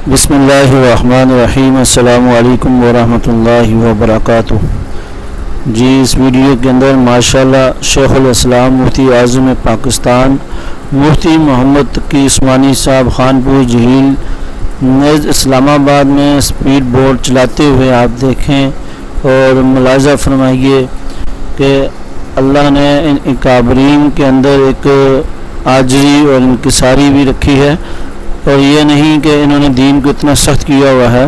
بسم اللہ الرحمن الرحیم، السلام علیکم ورحمۃ اللہ وبرکاتہ۔ جی اس ویڈیو کے اندر ماشاءاللہ شیخ الاسلام مفتی اعظم پاکستان مفتی محمد تقی عثمانی صاحب خانپور جھیل نیز اسلام آباد میں اسپیڈ بوٹ چلاتے ہوئے آپ دیکھیں اور ملاحظہ فرمائیے کہ اللہ نے ان اکابرین کے اندر ایک عاجزی اور انکساری بھی رکھی ہے، اور یہ نہیں کہ انہوں نے دین کو اتنا سخت کیا ہوا ہے۔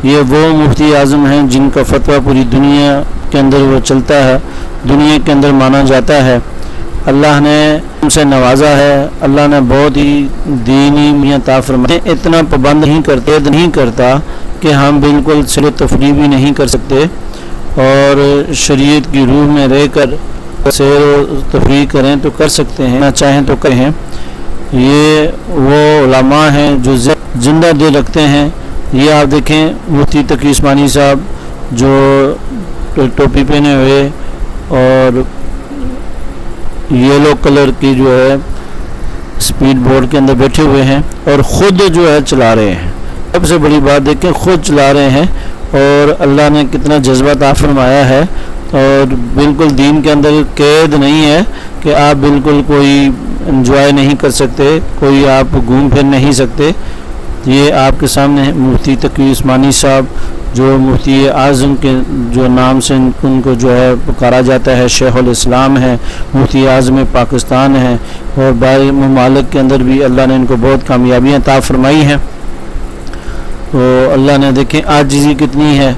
یہ وہ مفتی اعظم ہیں جن کا فتویٰ پوری دنیا کے اندر وہ چلتا ہے، دنیا کے اندر مانا جاتا ہے۔ اللہ نے ان سے نوازا ہے، اللہ نے بہت ہی دینی عطا فرمائے، اتنا پابند نہیں کرتا کہ ہم بالکل سیر و تفریح بھی نہیں کر سکتے، اور شریعت کی روح میں رہ کر سیر و تفریح کریں تو کر سکتے ہیں، نہ چاہیں تو کریں۔ یہ وہ علماء ہیں جو زندہ دل رکھتے ہیں۔ یہ آپ دیکھیں مفتی تقی عثمانی صاحب جو ٹوپی پہنے ہوئے اور یلو کلر کی جو ہے اسپیڈ بورڈ کے اندر بیٹھے ہوئے ہیں اور خود جو ہے چلا رہے ہیں۔ سب سے بڑی بات دیکھیں، خود چلا رہے ہیں، اور اللہ نے کتنا جذبہ عطا فرمایا ہے، اور بالکل دین کے اندر قید نہیں ہے کہ آپ بالکل کوئی انجوائے نہیں کر سکتے، کوئی آپ گھوم پھر نہیں سکتے۔ یہ آپ کے سامنے مفتی تقی عثمانی صاحب جو مفتی اعظم کے جو نام سے ان کو جو ہے پکارا جاتا ہے، شیخ الاسلام ہے، مفتی اعظم پاکستان ہے، اور باقی ممالک کے اندر بھی اللہ نے ان کو بہت کامیابیاں عطا فرمائی ہیں۔ تو اللہ نے دیکھیں عاجزی کتنی ہے،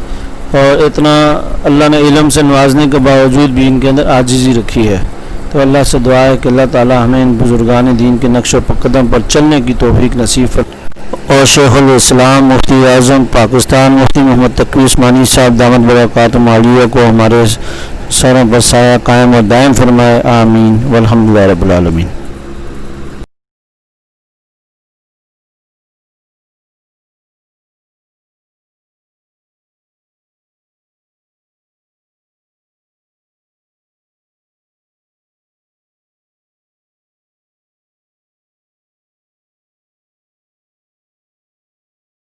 اور اتنا اللہ نے علم سے نوازنے کے باوجود بھی ان کے اندر عاجزی رکھی ہے۔ تو اللہ سے دعا ہے کہ اللہ تعالی ہمیں ان بزرگان دین کے نقش و قدم پر چلنے کی توفیق نصیب فرمائے، اور شیخ الاسلام مفتی اعظم پاکستان مفتی محمد تقی عثمانی صاحب دامت برکاتہم عالیہ کو ہمارے سروں پر سایہ قائم اور دائم فرمائے، آمین والحمدللہ رب العالمین۔